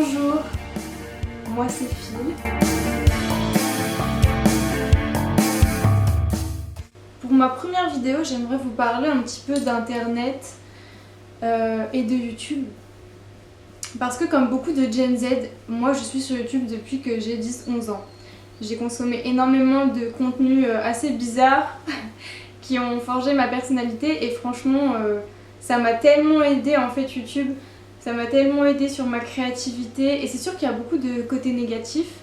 Bonjour, moi c'est Phil. Pour ma première vidéo, j'aimerais vous parler un petit peu d'internet et de YouTube. Parce que comme beaucoup de Gen Z, moi je suis sur YouTube depuis que j'ai 10-11 ans. J'ai consommé énormément de contenus assez bizarres qui ont forgé ma personnalité et franchement ça m'a tellement aidé en fait YouTube. Ça m'a tellement aidé sur ma créativité et c'est sûr qu'il y a beaucoup de côtés négatifs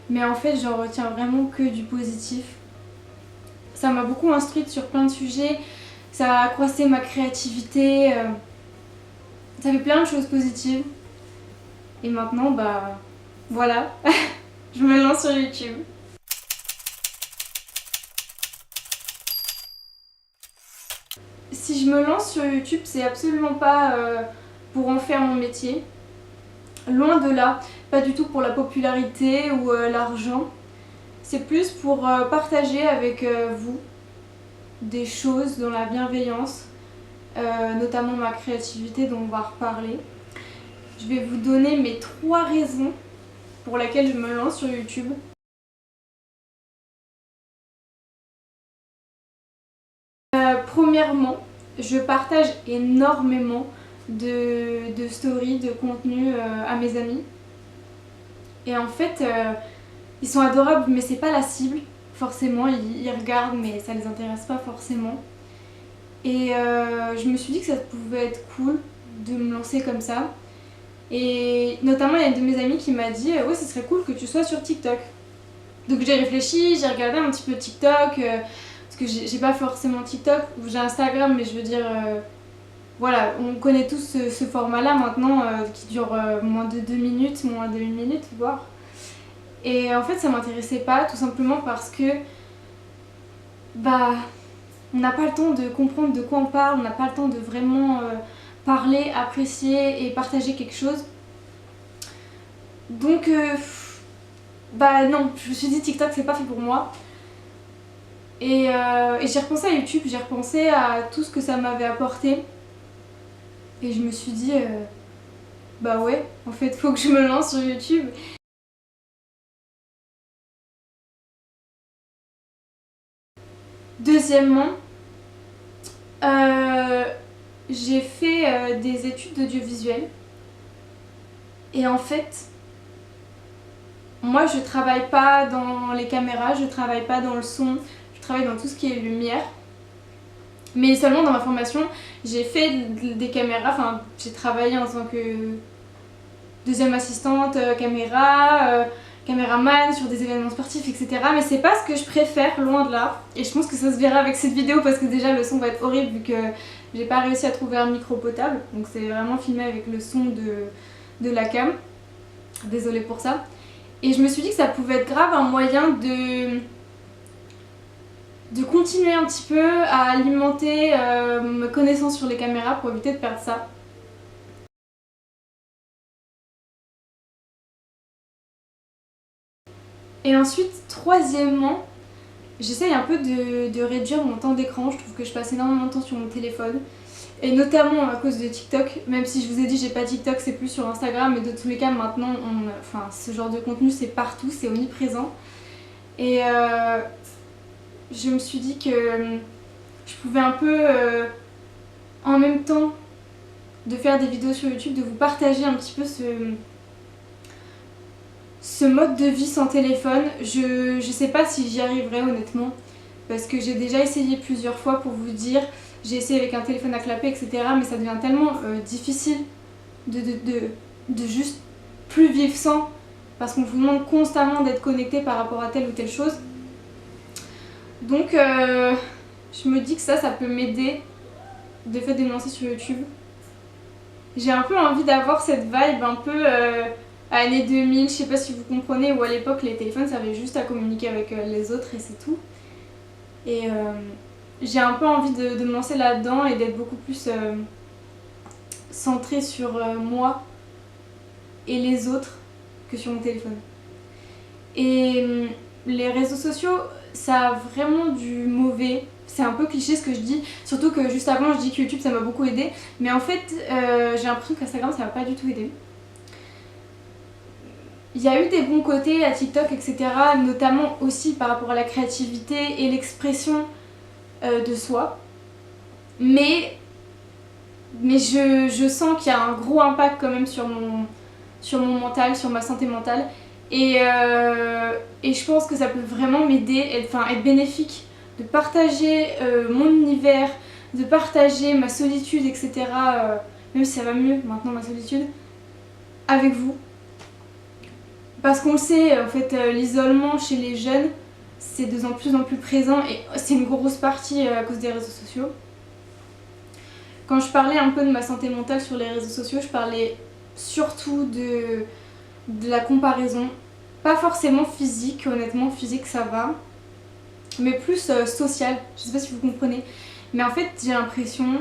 mais en fait j'en retiens vraiment que du positif. Ça m'a beaucoup instruite sur plein de sujets, ça a accroissé ma créativité, ça fait plein de choses positives. Et maintenant bah voilà, je me lance sur YouTube. Si je me lance sur YouTube, c'est absolument pas pour en faire mon métier. Loin de là, pas du tout pour la popularité ou l'argent. C'est plus pour partager avec vous des choses dans la bienveillance, notamment ma créativité dont on va reparler. Je vais vous donner mes 3 raisons pour lesquelles je me lance sur YouTube. Premièrement, je partage énormément de stories, de contenu à mes amis. Et en fait, ils sont adorables, mais c'est pas la cible, forcément. Ils regardent, mais ça les intéresse pas forcément. Et je me suis dit que ça pouvait être cool de me lancer comme ça. Et notamment, il y a une de mes amies qui m'a dit ouais, ce serait cool que tu sois sur TikTok. Donc j'ai réfléchi, j'ai regardé un petit peu TikTok, parce que j'ai pas forcément TikTok, j'ai Instagram, mais je veux dire, voilà, on connaît tous ce format-là maintenant, qui dure moins de 2 minutes, moins de 1 minute, voire. Et en fait, ça m'intéressait pas, tout simplement parce que, bah, on n'a pas le temps de comprendre de quoi on parle, on n'a pas le temps de vraiment parler, apprécier et partager quelque chose. Donc, bah non, je me suis dit TikTok c'est pas fait pour moi. Et j'ai repensé à YouTube, j'ai repensé à tout ce que ça m'avait apporté. Et je me suis dit, bah ouais, en fait faut que je me lance sur YouTube. Deuxièmement, j'ai fait des études d'audiovisuel. Et en fait, moi je travaille pas dans les caméras, je travaille pas dans le son, je travaille dans tout ce qui est lumière. Mais seulement dans ma formation, j'ai fait des caméras, enfin j'ai travaillé en tant que deuxième assistante caméra, caméraman sur des événements sportifs, etc. Mais c'est pas ce que je préfère, loin de là. Et je pense que ça se verra avec cette vidéo parce que déjà le son va être horrible vu que j'ai pas réussi à trouver un micro potable. Donc c'est vraiment filmé avec le son de la cam. Désolée pour ça. Et je me suis dit que ça pouvait être grave un moyen de continuer un petit peu à alimenter mes connaissances sur les caméras pour éviter de perdre ça. Et ensuite, troisièmement, j'essaye un peu de réduire mon temps d'écran. Je trouve que je passe énormément de temps sur mon téléphone. Et notamment à cause de TikTok, même si je vous ai dit j'ai pas TikTok, c'est plus sur Instagram, mais de tous les cas maintenant, enfin, ce genre de contenu c'est partout, c'est omniprésent. Et je me suis dit que je pouvais un peu, en même temps de faire des vidéos sur YouTube, de vous partager un petit peu ce mode de vie sans téléphone. Je sais pas si j'y arriverai honnêtement, parce que j'ai déjà essayé plusieurs fois pour vous dire. J'ai essayé avec un téléphone à clapper, etc. Mais ça devient tellement difficile de juste plus vivre sans, parce qu'on vous demande constamment d'être connecté par rapport à telle ou telle chose. Donc je me dis que ça peut m'aider, le fait de me lancer sur YouTube. J'ai un peu envie d'avoir cette vibe un peu années 2000, je sais pas si vous comprenez, où à l'époque les téléphones servaient juste à communiquer avec les autres et c'est tout. Et j'ai un peu envie de me lancer là-dedans et d'être beaucoup plus centrée sur moi et les autres que sur mon téléphone. Et les réseaux sociaux, ça a vraiment du mauvais. C'est un peu cliché ce que je dis, surtout que juste avant je dis que YouTube ça m'a beaucoup aidé. Mais en fait j'ai l'impression qu'Instagram ça m'a pas du tout aidé. il y a eu des bons côtés à TikTok, etc. Notamment aussi par rapport à la créativité et l'expression de soi. Mais je sens qu'il y a un gros impact quand même sur mon mental, sur ma santé mentale. Et je pense que ça peut vraiment m'aider, être bénéfique de partager mon univers, de partager ma solitude, etc. Même si ça va mieux maintenant, ma solitude, avec vous. Parce qu'on le sait, en fait, l'isolement chez les jeunes, c'est de plus en plus présent et c'est une grosse partie à cause des réseaux sociaux. Quand je parlais un peu de ma santé mentale sur les réseaux sociaux, je parlais surtout de la comparaison. Pas forcément physique, honnêtement, physique ça va, mais plus sociale, je sais pas si vous comprenez. Mais en fait, j'ai l'impression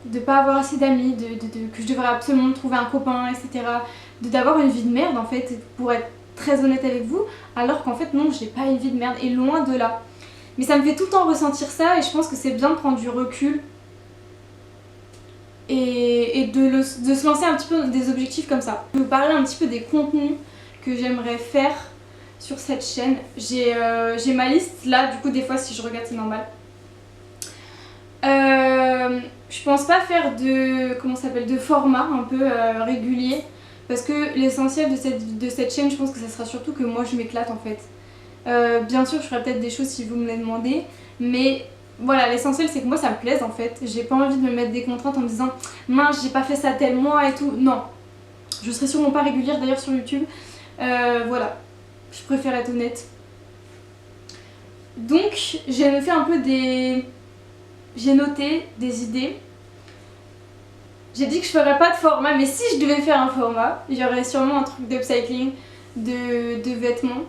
de pas avoir assez d'amis, que je devrais absolument trouver un copain, etc. D'avoir une vie de merde en fait, pour être très honnête avec vous, alors qu'en fait non, j'ai pas une vie de merde, et loin de là. Mais ça me fait tout le temps ressentir ça, et je pense que c'est bien de prendre du recul et de se lancer un petit peu des objectifs comme ça. Je vais vous parler un petit peu des contenus que j'aimerais faire sur cette chaîne. J'ai ma liste là, du coup des fois si je regarde c'est normal. Je pense pas faire de format un peu régulier, parce que l'essentiel de cette chaîne, je pense que ça sera surtout que moi je m'éclate en fait. Bien sûr je ferai peut-être des choses si vous me les demandez, mais voilà, l'essentiel c'est que moi ça me plaise en fait. J'ai pas envie de me mettre des contraintes en me disant mince j'ai pas fait ça tel mois et tout, non. Je serai sûrement pas régulière d'ailleurs sur YouTube. Voilà, je préfère être honnête. Donc j'ai fait un peu j'ai noté des idées. J'ai dit que je ferais pas de format, mais si je devais faire un format, il y aurait sûrement un truc d'upcycling de vêtements.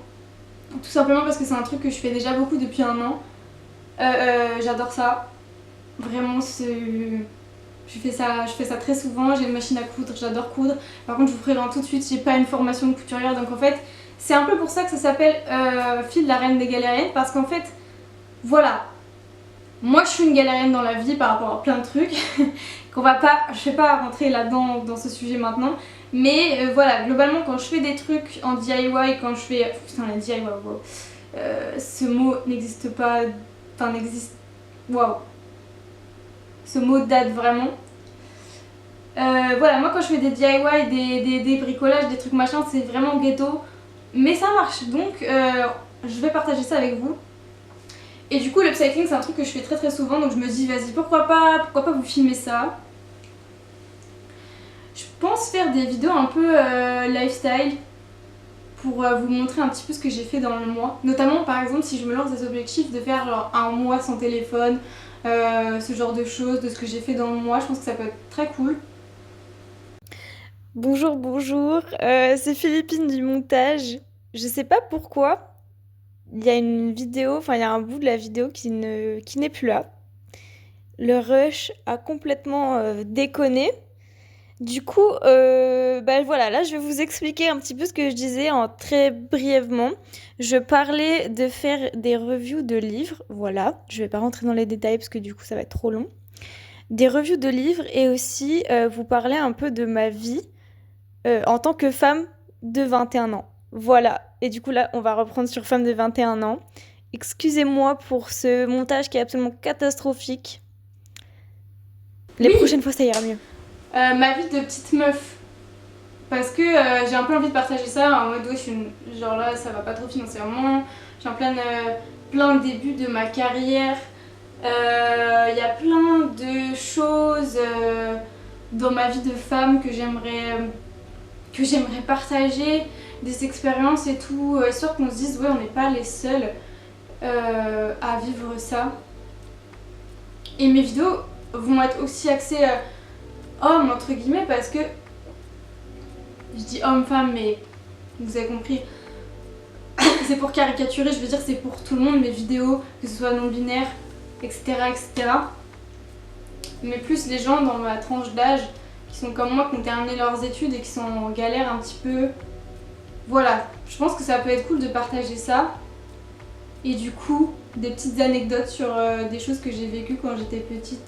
Tout simplement parce que c'est un truc que je fais déjà beaucoup depuis un an. J'adore ça. Vraiment, je fais ça très souvent. J'ai une machine à coudre, j'adore coudre. Par contre, je vous préviens tout de suite, j'ai pas une formation de couturière. Donc en fait, c'est un peu pour ça que ça s'appelle Fil la reine des galériennes. Parce qu'en fait, voilà. Moi, je suis une galérienne dans la vie par rapport à plein de trucs. Je vais pas rentrer là-dedans dans ce sujet maintenant. Mais voilà, globalement, quand je fais des trucs en DIY, quand je fais... Putain, la DIY, wow. Ce mot n'existe pas... Enfin, n'existe... Waouh. Ce mot date vraiment. Voilà, moi quand je fais des DIY, des bricolages, des trucs machin, c'est vraiment ghetto. Mais ça marche, donc je vais partager ça avec vous. Et du coup, l'upcycling, c'est un truc que je fais très très souvent, donc je me dis, vas-y, pourquoi pas vous filmer ça. Je pense faire des vidéos un peu lifestyle pour vous montrer un petit peu ce que j'ai fait dans le mois. Notamment, par exemple, si je me lance des objectifs de faire genre un mois sans téléphone, ce genre de choses, de ce que j'ai fait dans le mois, je pense que ça peut être très cool. Bonjour, bonjour, c'est Philippine du montage. Je sais pas pourquoi, il y a une vidéo, enfin il y a un bout de la vidéo qui n'est plus là. Le rush a complètement déconné. Du coup, bah voilà, là je vais vous expliquer un petit peu ce que je disais en très brièvement. Je parlais de faire des reviews de livres, voilà. Je vais pas rentrer dans les détails parce que du coup ça va être trop long. Des reviews de livres et aussi vous parler un peu de ma vie en tant que femme de 21 ans. Voilà. Et du coup, là, on va reprendre sur femme de 21 ans. Excusez-moi pour ce montage qui est absolument catastrophique. Les Oui, prochaines fois, ça ira mieux. ma vie de petite meuf. Parce que j'ai un peu envie de partager ça en mode, ouais, genre là, ça va pas trop financièrement. Je suis en plein début de ma carrière. Il y a plein de choses dans ma vie de femme que j'aimerais partager, des expériences et tout, histoire qu'on se dise ouais on n'est pas les seuls à vivre ça. Et mes vidéos vont être aussi axées hommes entre guillemets, parce que je dis homme-femme mais vous avez compris, c'est pour caricaturer, je veux dire c'est pour tout le monde mes vidéos, que ce soit non-binaire, etc. etc. Mais plus les gens dans ma tranche d'âge qui sont comme moi, qui ont terminé leurs études et qui sont en galère un petit peu. Voilà, je pense que ça peut être cool de partager ça. Et du coup, des petites anecdotes sur des choses que j'ai vécues quand j'étais petite.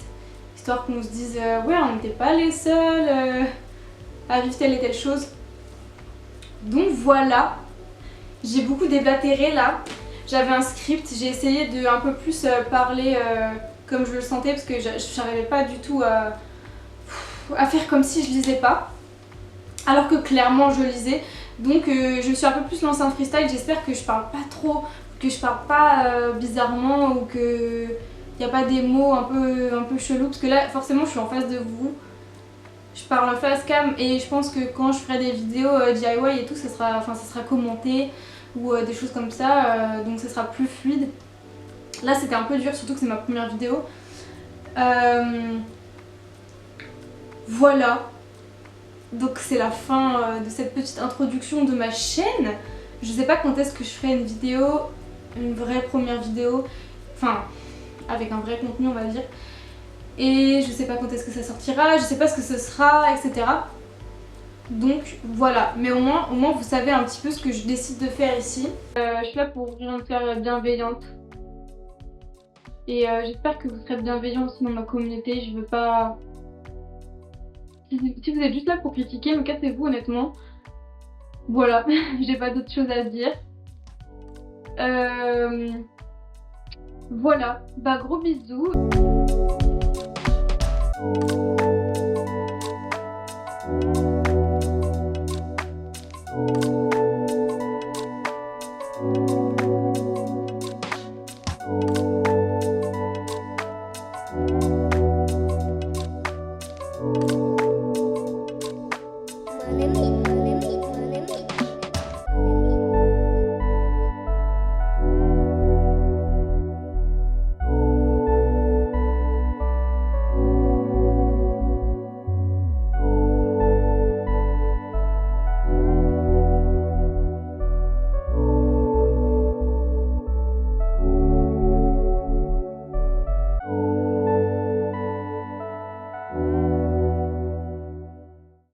Histoire qu'on se dise, ouais, on n'était pas les seuls à vivre telle et telle chose. Donc voilà, j'ai beaucoup déblatéré là. J'avais un script, j'ai essayé de un peu plus parler comme je le sentais parce que j'arrivais pas du tout à faire comme si je lisais pas. Alors que clairement je lisais. Donc je me suis un peu plus lancée en freestyle, j'espère que je parle pas trop, que je parle pas bizarrement ou que y a pas des mots un peu chelous parce que là forcément je suis en face de vous. Je parle face cam et je pense que quand je ferai des vidéos DIY et tout, ça sera commenté ou des choses comme ça, donc ça sera plus fluide. Là c'était un peu dur, surtout que c'est ma première vidéo. Voilà. Donc c'est la fin de cette petite introduction de ma chaîne. Je sais pas quand est-ce que je ferai une vidéo, une vraie première vidéo, enfin avec un vrai contenu on va dire. Et je sais pas quand est-ce que ça sortira, je sais pas ce que ce sera, etc. Donc voilà, mais au moins vous savez un petit peu ce que je décide de faire ici. Je suis là pour ouvrir une fleur bienveillante. Et j'espère que vous serez bienveillants aussi dans ma communauté, je veux pas... Si vous êtes juste là pour critiquer, me cassez-vous honnêtement. Voilà, j'ai pas d'autre chose à dire. Voilà, bah gros bisous.